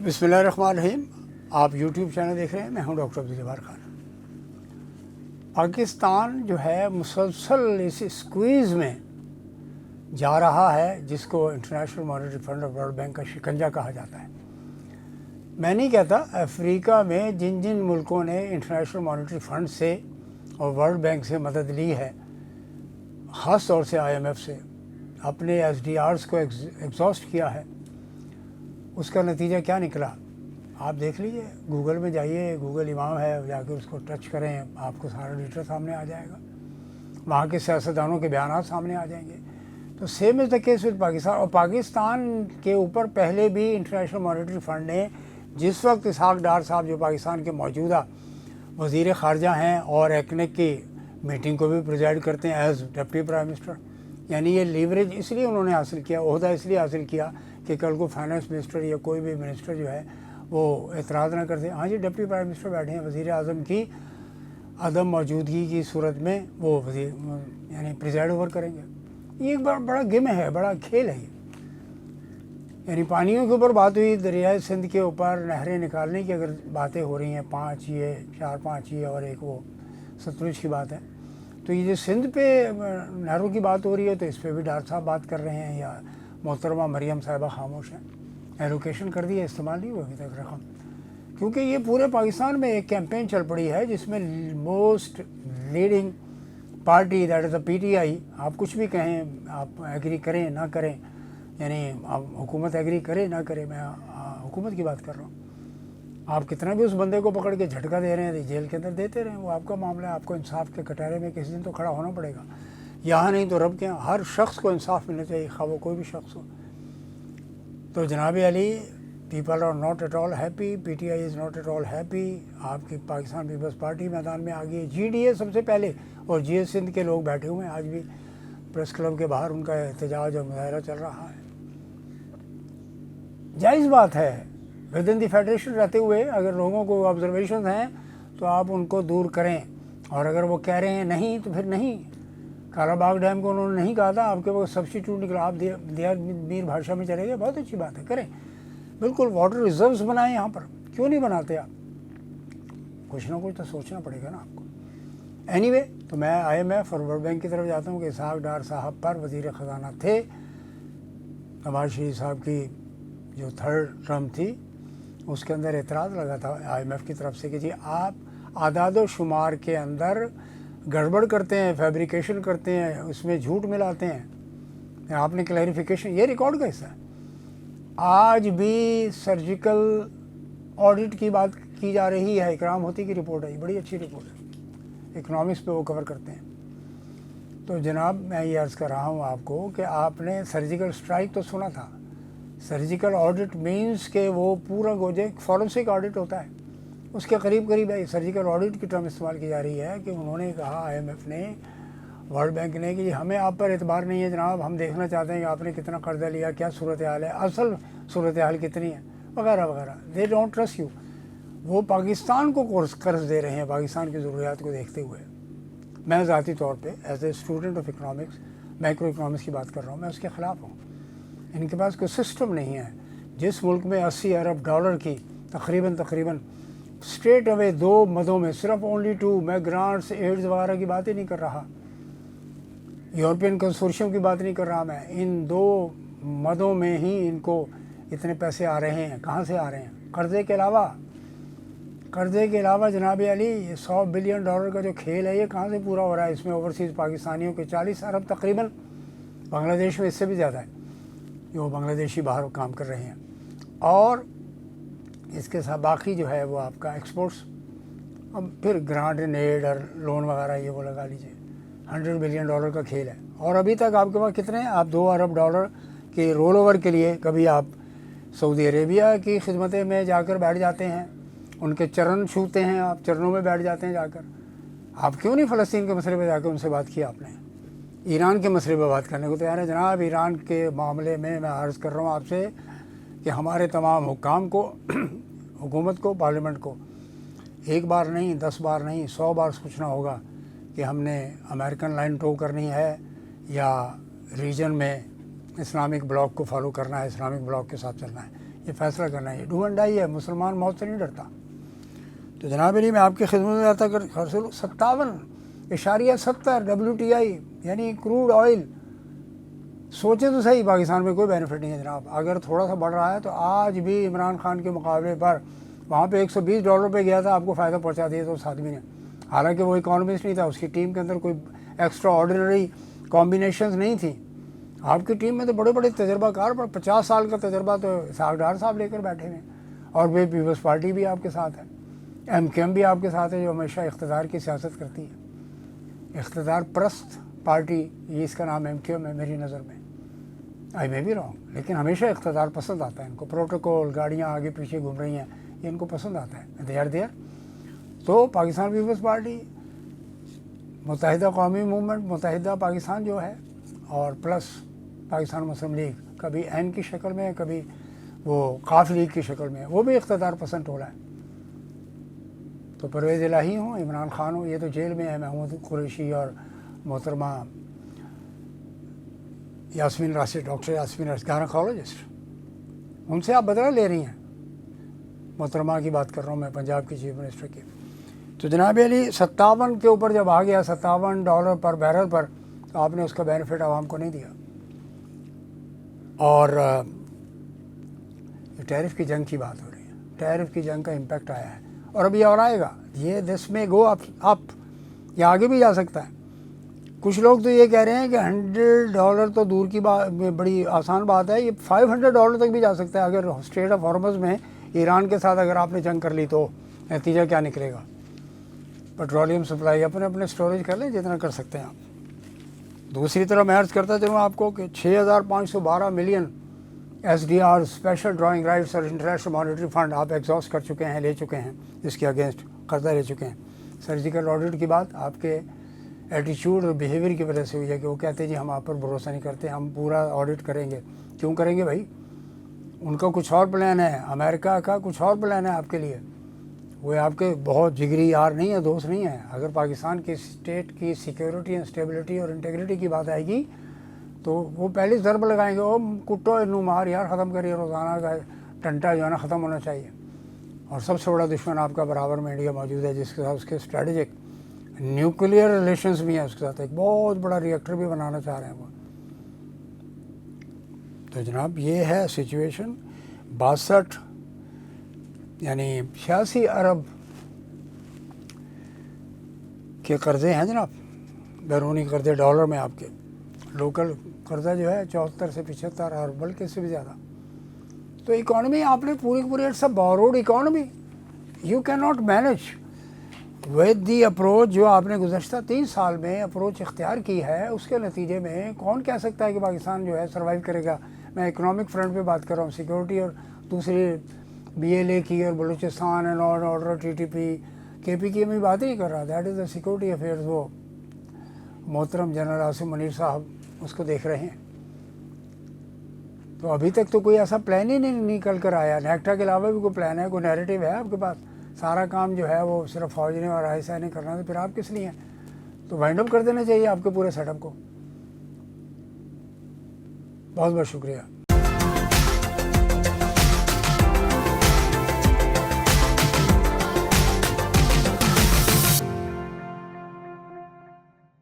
बिस्मिल्लाहिर्रहमानिर्रहीम। आप YouTube channel देख रहे हैं, मैं हूं डॉक्टर अब्दुल जब्बार खान। पाकिस्तान जो है मुसलसल इस स्क्वीज़ में जा रहा है जिसको इंटरनेशनल मॉनेटरी फंड और वर्ल्ड बैंक का शिकंजा कहा जाता है। मैं नहीं कहता, अफ्रीका में जिन जिन मुल्कों ने इंटरनेशनल मॉनेटरी फंड से और वर्ल्ड बैंक से मदद ली है, ख़ास तौर से IMF से, अपने SDRs को एग्जॉस्ट किया है, उसका नतीजा क्या निकला आप देख लीजिए। गूगल में जाइए, गूगल इमाम है, जाकर उसको टच करें, आपको सारा डिटेल सामने आ जाएगा, वहाँ के सियासतदानों के बयान सामने आ जाएंगे। तो same is the case with Pakistan. और पाकिस्तान के ऊपर पहले भी इंटरनेशनल मॉनेटरी फंड ने, जिस वक्त इसहाक डार साहब जो पाकिस्तान के मौजूदा वज़ीर ख़ारजा हैं और एकनेक की मीटिंग को भी प्रिजाइड करते हैं एज डिप्टी प्राइम मिनिस्टर, यानी ये लीवरेज इसलिए उन्होंने हासिल किया, ओहदा इसलिए हासिल किया कि कल को फाइनेंस मिनिस्टर या कोई भी मिनिस्टर जो है वो एतराज़ ना कर दे, हाँ जी डिप्टी प्राइम मिनिस्टर बैठे हैं, वज़ीर आज़म की अदम मौजूदगी की सूरत में वो वज़ीर यानी प्रिजाइड ओवर करेंगे। ये एक बड़ा गेम है, बड़ा खेल है ये। यानी पानियों के ऊपर बात हुई, दरियाए सिंध के ऊपर नहरें निकालने की अगर बातें हो रही हैं, 5 ये 4-5 ये और एक वो सतलुज की बात है, तो ये जो सिंध पे नहरों की बात हो रही है तो इस पर भी डार साहब बात कर रहे हैं या मोहतरमा मरियम साहिबा खामोश हैं। एलोकेशन कर दी है, इस्तेमाल नहीं हुआ अभी तक रकम, क्योंकि ये पूरे पाकिस्तान में एक कैंपेन चल पड़ी है जिसमें most leading party that is the PTI, आप कुछ भी कहें, आप एग्री करें ना करें, यानी आप हुकूमत एग्री करे ना करे, मैं हुकूमत की बात कर रहा हूँ, आप कितना भी उस बंदे को पकड़ के झटका दे रहे हैं, जेल के अंदर देते रहें, वो आपका मामला है। आपको इंसाफ के कटहरे में किसी दिन तो खड़ा होना पड़ेगा, यहाँ नहीं तो रब के यहाँ। हर शख्स को इंसाफ मिलना चाहिए, खा वो कोई भी शख्स हो। तो जनाब Ali, people are not at all happy, PTI is not at all happy. आपकी पाकिस्तान पीपल्स पार्टी मैदान में आ गई है, GDA सबसे पहले, और GS सिंध के लोग बैठे हुए हैं, आज भी प्रेस क्लब के बाहर उनका एहतजाज और मुजाहरा चल रहा है। जायज़ बात है, विद इन दी फेडरेशन रहते हुए अगर लोगों को ऑब्जर्वेशन हैं तो आप उनको दूर करें, और अगर वो कह रहे हैं नहीं तो फिर नहीं। कालाबाग डैम को उन्होंने नहीं कहा था, आपके पास सब्स्टिट्यूट निकला, आप दिया मीर भाषा में चले गए, बहुत अच्छी बात है, करें बिल्कुल। वाटर रिजर्व्स बनाएं यहाँ पर, क्यों नहीं बनाते आप? कुछ ना कुछ तो सोचना पड़ेगा ना आपको। एनीवे, तो मैं IMF और वर्ल्ड बैंक की तरफ जाता हूँ कि इसहाक डार साहब पर वज़ीर ख़जाना थे, नवाज शरीफ साहब की जो 3rd टर्म थी उसके अंदर एतराज़ लगा था IMF की तरफ से कि जी आप आदाद शुमार के अंदर गड़बड़ करते हैं, फैब्रिकेशन करते हैं, उसमें झूठ मिलाते हैं। आपने क्लैरिफिकेशन, ये रिकॉर्ड का हिस्सा है। आज भी सर्जिकल ऑडिट की बात की जा रही है, इकराम होती की रिपोर्ट है, बड़ी अच्छी रिपोर्ट है, इकनॉमिक्स पे वो कवर करते हैं। तो जनाब मैं ये अर्ज़ कर रहा हूँ आपको कि आपने सर्जिकल स्ट्राइक तो सुना था। सर्जिकल ऑडिट मीन्स के वो पूरा गोजे फॉरेंसिक ऑडिट होता है, उसके करीब करीब है। सर्जिकल ऑडिट की टर्म इस्तेमाल की जा रही है कि उन्होंने कहा IMF ने, वर्ल्ड बैंक ने, कि हमें आप पर एतबार नहीं है जनाब, हम देखना चाहते हैं कि आपने कितना कर्जा लिया, क्या सूरत हाल है, असल सूरत हाल कितनी है, वगैरह वगैरह। They don't trust you. वो पाकिस्तान को कर्ज दे रहे हैं पाकिस्तान की ज़रूरियात को देखते हुए। मैं ज़ाती तौर पर as a student of economics, macroeconomics की बात कर रहा हूँ, मैं उसके ख़िलाफ़ हूँ। इनके पास कोई सिस्टम नहीं है। जिस मुल्क में $80 अरब की तकरीबन स्ट्रेट अवे 2 मदों में, सिर्फ ओनली 2, मैं ग्रांट्स एड्स वगैरह की बात ही नहीं कर रहा, यूरोपियन कंसोर्शियम की बात नहीं कर रहा, मैं इन 2 मदों में ही इनको इतने पैसे आ रहे हैं। कहाँ से आ रहे हैं? कर्ज़े के अलावा जनाब अली, ये $100 बिलियन का जो खेल है ये कहाँ से पूरा हो रहा है? इसमें ओवरसीज़ पाकिस्तानियों के 40 अरब तकरीबन, बांग्लादेश में इससे भी ज़्यादा है जो बांग्लादेशी बाहर काम कर रहे हैं, और इसके साथ बाकी जो है वो आपका एक्सपोर्ट्स, अब फिर ग्रांट एंड एड और लोन वगैरह ये वो लगा लीजिए, $100 बिलियन का खेल है। और अभी तक आपके पास कितने हैं? आप $2 अरब के रोल ओवर के लिए कभी आप सऊदी अरेबिया की खिदमत में जाकर बैठ जाते हैं, उनके चरण छूते हैं, आप चरणों में बैठ जाते हैं जाकर। आप क्यों नहीं फ़लस्तीन के मसले पर जाकर उनसे बात की आपने? ईरान के मसले पर बात करने को तैयार है जनाब। ईरान के मामले में मैं अर्ज़ कर रहा हूँ आपसे कि हमारे तमाम हुक्काम को, हुकूमत को, पार्लियामेंट को 1 बार नहीं, 10 बार नहीं, 100 बार सोचना होगा कि हमने अमेरिकन लाइन टो करनी है या रीजन में इस्लामिक ब्लॉक को फॉलो करना है, इस्लामिक ब्लॉक के साथ चलना है। یہ فیصلہ کرنا ہے، ڈو اینڈ ڈائی ہے، مسلمان موت سے نہیں ڈرتا۔ تو جناب علی میں آپ کی خدمت میں آتا کر 57.70 WTI یعنی کروڈ آئل، سوچیں تو صحیح، پاکستان میں کوئی بینیفٹ نہیں ہے جناب۔ اگر تھوڑا سا بڑھ رہا ہے تو آج بھی عمران خان کے مقابلے پر وہاں پہ $120 پہ گیا تھا، آپ کو فائدہ پہنچا دیا تھا اس آدمی نے، حالانکہ وہ اکانومسٹ نہیں تھا، اس کی ٹیم کے اندر کوئی ایکسٹرا آرڈینری کمبینیشنز نہیں تھیں۔ آپ کی ٹیم میں تو بڑے بڑے تجربہ کار، پر 50 سال کا تجربہ تو اسحاق ڈار صاحب لے کر بیٹھے ہوئے ہیں، اور وہ پیپلز پارٹی بھی آپ کے ساتھ ہے، MQM بھی آپ کے ساتھ ہے، جو ہمیشہ اقتدار کی سیاست کرتی ہے، اقتدار پرست پارٹی، یہ اس کا نام MQM ہے میری نظر میں، آئی میں بھی رہوں، لیکن ہمیشہ اقتدار پسند آتا ہے ان کو، پروٹوکول، گاڑیاں آگے پیچھے گھوم رہی ہیں، یہ ان کو پسند آتا ہے، دیر تو پاکستان پیپلز پارٹی، متحدہ قومی موومنٹ، متحدہ پاکستان جو ہے، اور پلس پاکستان مسلم لیگ، کبھی این کی شکل میں، کبھی وہ قاف لیگ کی شکل میں، وہ بھی اقتدار پسند ٹولہ ہے۔ تو پرویز الہی ہوں، عمران خان ہوں، یہ تو جیل میں ہے، محمود قریشی اور محترمہ یاسمین راشد، ڈاکٹر یاسمین راشد، گائنیکالوجسٹ، ان سے آپ بدلہ لے رہی ہیں۔ محترمہ کی بات کر رہا ہوں میں، پنجاب کی چیف منسٹر کی۔ تو جناب علی 57 کے اوپر جب آ گیا، $57 پر بیرل پر، تو آپ نے اس کا بینیفٹ عوام کو نہیں دیا، اور یہ ٹیرف کی جنگ کی بات ہو رہی ہے، ٹیرف کی جنگ کا امپیکٹ آیا ہے، اور ابھی اور آئے گا، یہ دس میں گو اپ، یہ آگے بھی جا سکتا ہے۔ کچھ لوگ تو یہ کہہ رہے ہیں کہ $100 تو دور کی بات، بڑی آسان بات ہے، یہ $500 تک بھی جا سکتا ہے، اگر اسٹریٹ آف ہارمز میں ایران کے ساتھ اگر آپ نے جنگ کر لی تو نتیجہ کیا نکلے گا؟ پیٹرولیم سپلائی اپنے اپنے اسٹوریج کر لیں جتنا کر سکتے ہیں آپ۔ دوسری طرف میں عرض کرتا چلوں آپ کو کہ 6512 million SDR special drawing rights اور انٹرنیشنل مانیٹری فنڈ آپ ایگزاسٹ کر چکے ہیں، لے چکے ہیں، جس کے اگینسٹ قرضہ لے چکے ہیں۔ سرجیکل آڈٹ کی بات آپ کے ایٹیچیوڈ اور بیہیویئر کی وجہ سے ہوئی ہے کہ وہ کہتے ہیں جی ہم آپ پر بھروسہ نہیں کرتے، ہم پورا آڈٹ کریں گے۔ کیوں کریں گے بھائی؟ ان کا کچھ اور پلان ہے، امریکہ کا کچھ اور پلان ہے آپ کے لیے، وہ آپ کے بہت جگری یار نہیں ہے، دوست نہیں ہے۔ اگر پاکستان کی اسٹیٹ کی سیکیورٹی اینڈ اسٹیبلٹی اور انٹیگریٹی کی بات آئے گی تو وہ پہلی ضرب لگائیں گے، وہ کٹو انو مار یار، ختم کریے، روزانہ کا ٹنٹا جو ہے نا ختم ہونا چاہیے۔ اور سب سے بڑا دشمن آپ کا برابر میں انڈیا موجود ہے، جس کے ساتھ اس کے اسٹریٹجک نیوکلیئر ریلیشنز بھی ہیں، اس کے ساتھ ایک بہت بڑا ریئیکٹر بھی بنانا چاہ رہے ہیں وہ۔ تو جناب یہ ہے سچویشن۔ 62 یعنی 86 ارب کے قرضے ہیں جناب، بیرونی قرضے ڈالر میں آپ کے، لوکل قرضہ جو ہے 74 سے 75 اور بلکہ اس سے بھی زیادہ۔ تو اکانومی آپ نے پوری پوری سب borrowed economy, you can not manage with the approach جو آپ نے گزشتہ 3 سال میں اپروچ اختیار کی ہے، اس کے نتیجے میں کون کہہ سکتا ہے کہ پاکستان جو ہے سروائیو کرے گا؟ میں اکنامک فرنٹ پہ بات کر رہا ہوں، سیکورٹی اور دوسری BLA کی اور Balochistan and order TTP KP کی میں بات نہیں کر رہا، that is the security affairs, وہ محترم جنرل عاصم منیر صاحب اس کو دیکھ رہے ہیں۔ تو ابھی تک تو کوئی ایسا پلان ہی نہیں نکل کر آیا، نیکٹا کے علاوہ بھی کوئی پلان ہے، کوئی نیریٹو ہے آپ کے پاس؟ سارا کام جو ہے وہ صرف فوج نے اور ISI نے کرنا، تو پھر آپ کس لیے ہیں؟ تو وائنڈ اپ کر دینا چاہیے آپ کے پورے سیٹ اپ کو۔ بہت بہت شکریہ۔